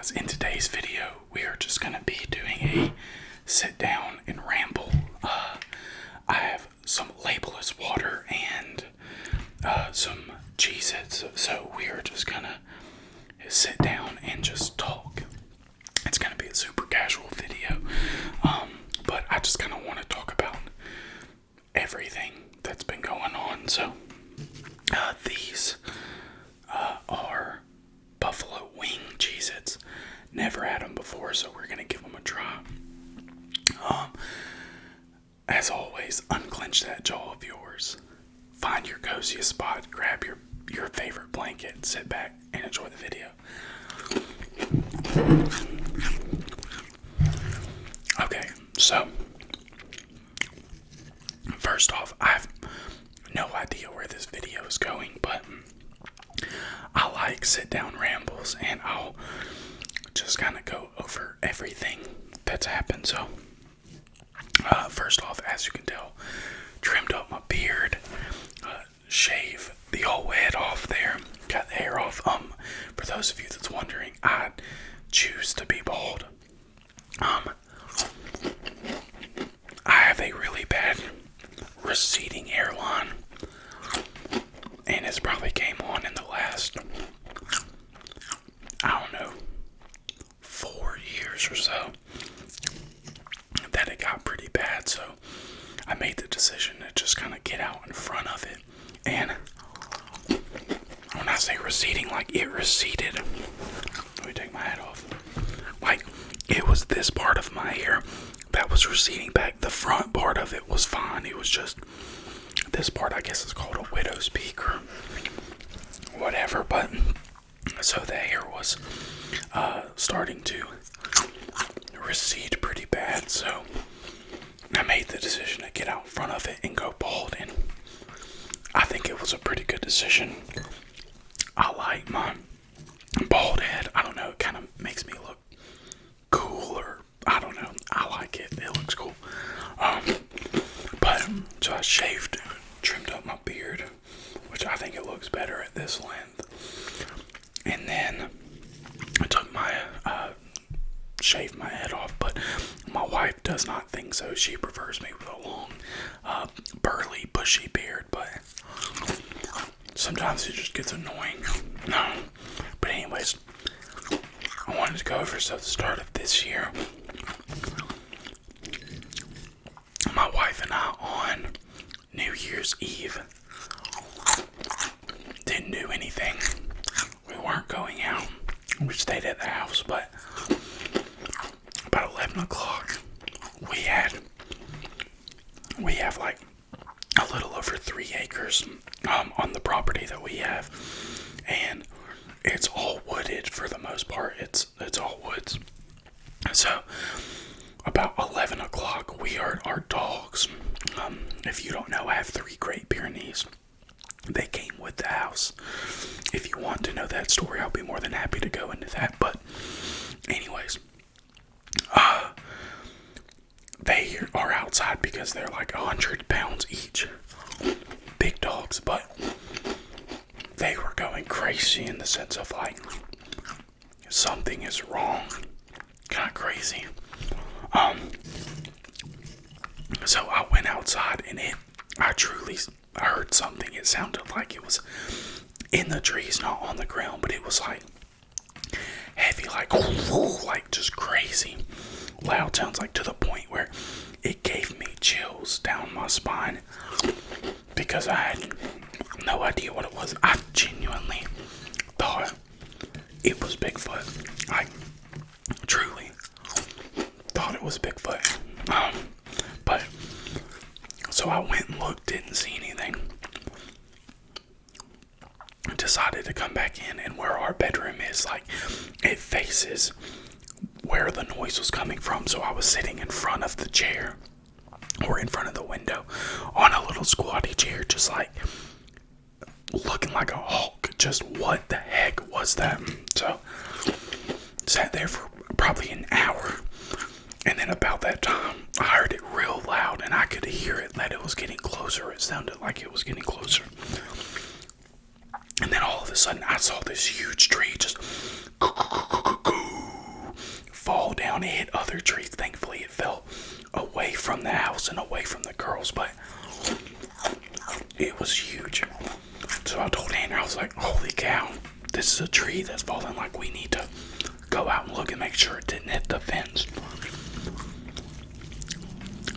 guys, in today's video we are just going to be doing a sit down and ramble. I have some labelless water and some Cheez-Its, so we are just going to sit down and just talk. It's going to be a super casual video, but I just kind of want to talk about everything that's been going on. So these are buffalo wing Cheez-Its. Never had them before, so we're gonna give them a try. As always, unclench that jaw of yours. Find your coziest spot, grab your favorite blanket, sit back, and enjoy the video. Okay, so first off, I have no idea where this video is going, but I like sit-down rambles, and I'll just kind of go over everything that's happened. So, first off, as you can tell, trimmed up my beard, shave the old head off there, got the hair off. For those of you that's wondering, I choose to be bald. I have a really bad receding hairline, and it's probably came on in the last, I don't know, 4 years or so, that it got pretty bad. So I made the decision to just kind of get out in front of it. And when I say receding, like, it receded. Let me take my hat off. Like, it was this part of my hair that was receding back. The front part of it was fine. It was just this part, I guess, is called a widow's peak or whatever. But so the hair was starting to recede pretty bad. So I made the decision to get out in front of it and go bald, and I think it was a pretty good decision. I like my bald head. I don't know, it kind of makes me look cool, or I don't know. I like it. It looks cool. But so I shaved, trimmed up my beard, which I think it looks better at this length. And then I took my shaved my head off, but my wife does not think so. She prefers me with a long, burly, bushy beard, but sometimes it just gets annoying. But anyways, I wanted to go over, so at the start of this year, my wife and I on New Year's Eve didn't do anything. We weren't going out. We stayed at the house, but about 11 o'clock, we have like a little over 3 acres on the property that we have, and it's all wooded for the most part. It's all woods. So about 11 o'clock, we heard our dogs. If you don't know, I have 3 Great Pyrenees. They came with the house. If you want to know that story, I'll be more than happy to go into that. But anyways, they are outside because they're like 100 pounds each. Big dogs, but they were going crazy in the sense of like, something is wrong. Kind of crazy. So I went outside, and I heard something. It sounded like it was in the trees, not on the ground, but it was like heavy, like just crazy loud sounds, like to the point where it gave me chills down my spine because I had no idea what it was. I genuinely thought it was Bigfoot. I truly thought it was Bigfoot. But so I went and looked, didn't see anything. Decided to come back in, and where our bedroom is, like, it faces where the noise was coming from. So I was sitting in front of the chair, or in front of the window, on a little squatty chair, just like looking like a hawk. Just what the heck was that? So sat there for probably an hour, and then about that time I heard it real loud, and I could hear it, that it was getting closer. It sounded like it was getting closer. And then all of a sudden I saw this huge tree just down. It hit other trees. Thankfully, it fell away from the house and away from the girls, but it was huge. So I told Andrew, I was like, holy cow, this is a tree that's fallen. Like, we need to go out and look and make sure it didn't hit the fence.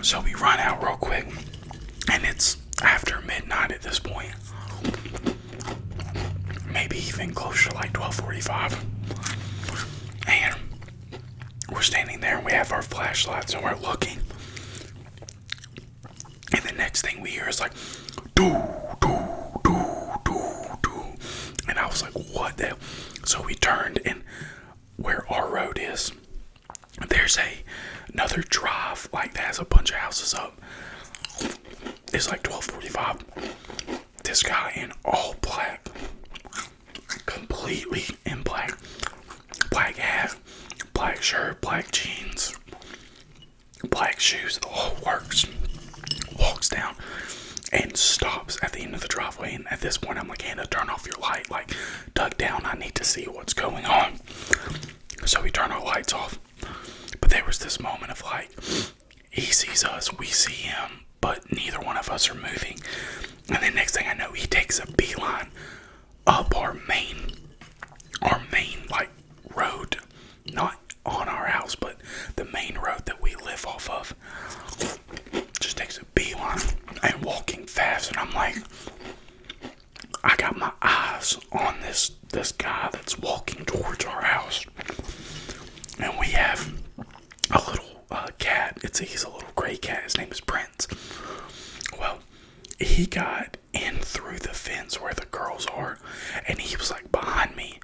So we run out real quick, and it's after midnight at this point. Maybe even closer to like 12:45. And we're standing there and we have our flashlights and we're looking. And the next thing we hear is like, doo, doo, doo, doo, doo. And I was like, what the hell? So we turned, and where our road is, there's another drive like that has a bunch of houses up. It's like 12:45. This guy in all black, completely in black, black hat, black shirt, black jeans, black shoes, the whole works, walks down and stops at the end of the driveway. And at this point I'm like, Hannah, turn off your light, like duck down, I need to see what's going on. So we turn our lights off. But there was this moment of like, he sees us, we see him, but neither one of us are moving. And the next thing I know, he takes a beeline up our main like road, not on our house, but the main road that we live off of. Just takes a beeline and walking fast, and I'm like, I got my eyes on this guy that's walking towards our house. And we have a little cat. He's a little gray cat. His name is Prince. Well, he got in through the fence where the girls are, and he was like behind me.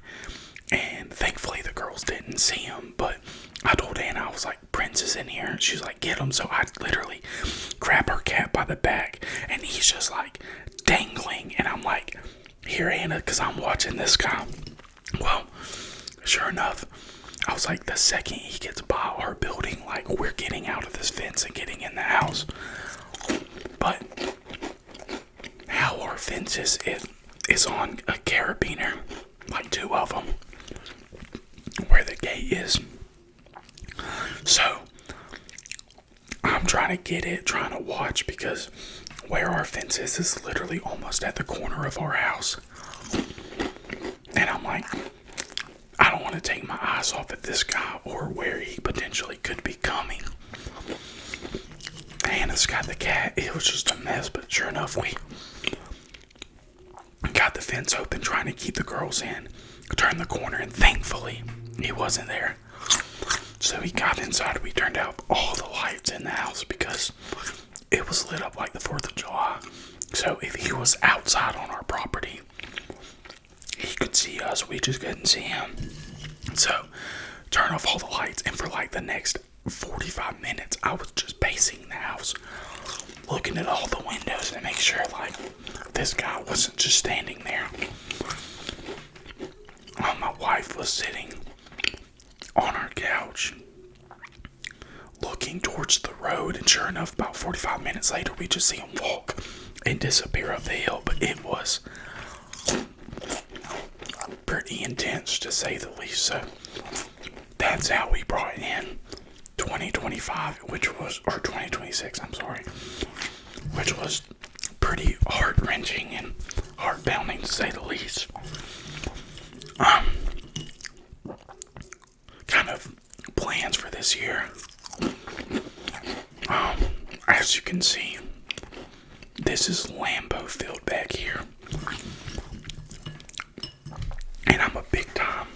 And thankfully the girls didn't see him, but I told Anna, I was like, Prince is in here. And she's like, get him. So I literally grab her cat by the back, and he's just like dangling. And I'm like, here, Anna, because I'm watching this guy. Well, sure enough, I was like, the second he gets by our building, like, we're getting out of this fence and getting in the house. But how our fence is, it is on a carabiner, like 2 of them, where the gate is. So I'm trying to get it, trying to watch, because where our fence is literally almost at the corner of our house. And I'm like, I don't want to take my eyes off at this guy or where he potentially could be coming. Hannah's got the cat. It was just a mess, but sure enough, we got the fence open, trying to keep the girls in. Turned the corner, and thankfully he wasn't there. So we got inside. We turned out all the lights in the house because it was lit up like the 4th of July. So if he was outside on our property, he could see us. We just couldn't see him. So turn off all the lights, and for like the next 45 minutes, I was just pacing the house, looking at all the windows to make sure like this guy wasn't just standing there. My wife was sitting on our couch looking towards the road, and sure enough, about 45 minutes later, we just see him walk and disappear up the hill. But it was pretty intense, to say the least. So that's how we brought in 2025, or 2026, I'm sorry, which was pretty heart-wrenching and heart-pounding, to say the least. Kind of plans for this year. As you can see, this is Lambeau Field back here. And I'm a big time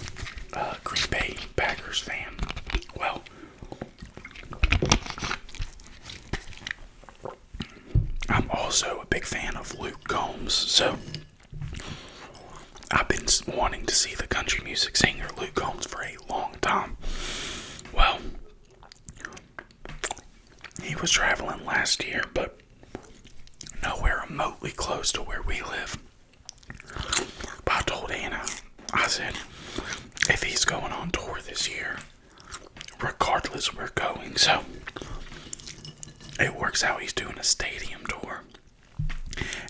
Green Bay Packers fan. Well, I'm also a big fan of Luke Combs, so I've been wanting to see the country music singer Luke Combs for a long time. Well, he was traveling last year, but nowhere remotely close to where we live. But I told Anna, I said, if he's going on tour this year, regardless, we're going. So it works out, he's doing a stadium tour.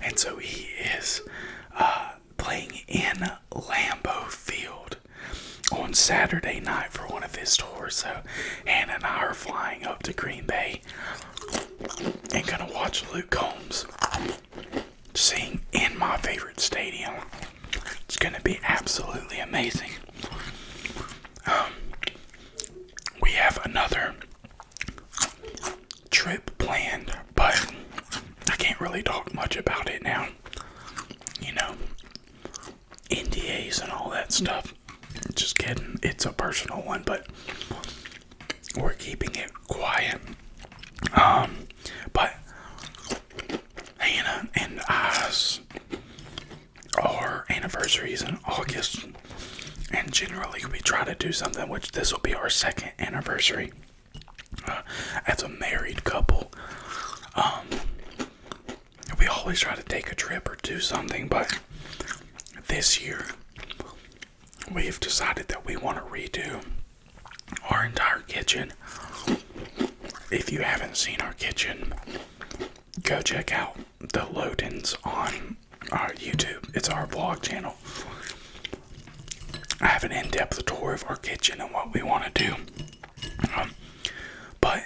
And so he is playing in Lambeau Field on Saturday night for one of his tours. So Hannah and I are flying up to Green Bay and gonna watch Luke Combs sing in my favorite stadium. It's gonna be absolutely amazing. We have another trip planned, but I can't really talk much about it now. You know, NDAs and all that stuff. Just kidding. It's a personal one, but we're keeping it quiet. But Hannah and I's, our anniversaries in August, and generally we try to do something, which this will be our second anniversary as a married couple. We always try to take a trip or do something, but this year we've decided that we want to redo our entire kitchen. If you haven't seen our kitchen, go check out the load-ins on our YouTube. It's our vlog channel. I have an in-depth tour of our kitchen and what we want to do. But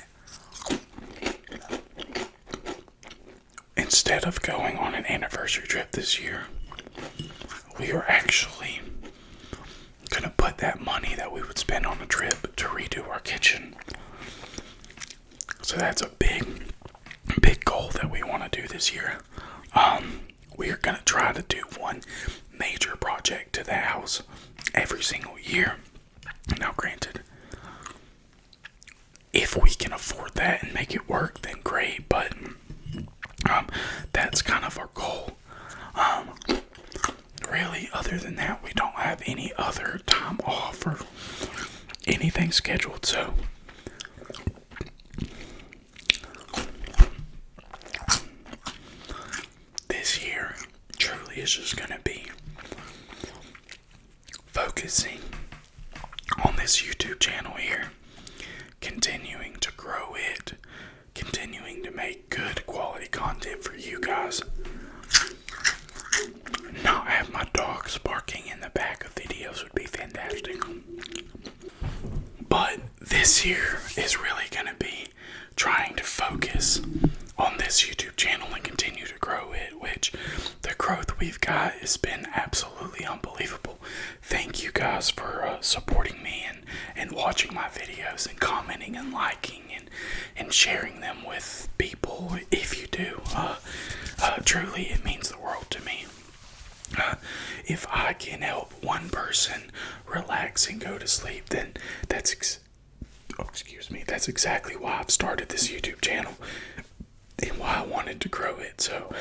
instead of going on an anniversary trip this year, we are actually gonna put that money that we would spend on a trip to redo our kitchen. So that's a big goal that we want to do this year. We are gonna try to do one major project to the house every single year. Now granted, if we can afford that and make it work, then great, but that's kind of our goal. Really, other than that, we don't have any other time off or anything scheduled, so this year truly is just going to be focusing on this YouTube channel here, continuing to grow it, continuing to make good quality content for you guys. Not have my dogs barking in the back of videos would be fantastic. But this year is really going to be trying to focus on this YouTube channel and continue to grow it, which the growth we've got has been absolutely unbelievable. Thank you guys for supporting me and watching my videos and commenting and liking and sharing them with people. If you do, truly it means the world to me. If I can help one person relax and go to sleep, then that's exactly why I've started this YouTube channel and why I wanted to grow it. So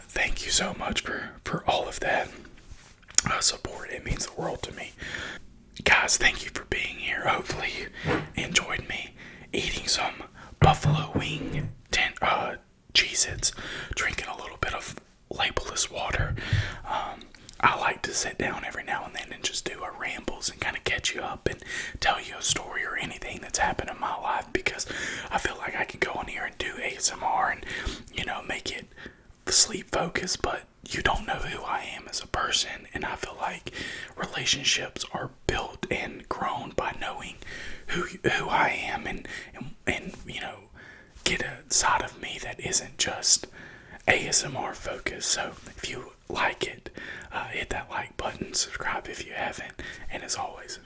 thank you so much for all of that support. It means the world to me. Guys, thank you for being here. Hopefully you enjoyed me eating some buffalo wing Cheez-Its, drinking a little bit of labelless water. I like to sit down every now and then and just do a rambles and kind of catch you up and tell you a story or anything that's happened in my life, because I feel like I can go on here and do ASMR and, make it sleep focused, but you don't know who I am as a person. And I feel like relationships are built and grown by knowing who I am and get a side of me that isn't just ASMR focused. So if you like it, hit that like button, subscribe if you haven't, and as always,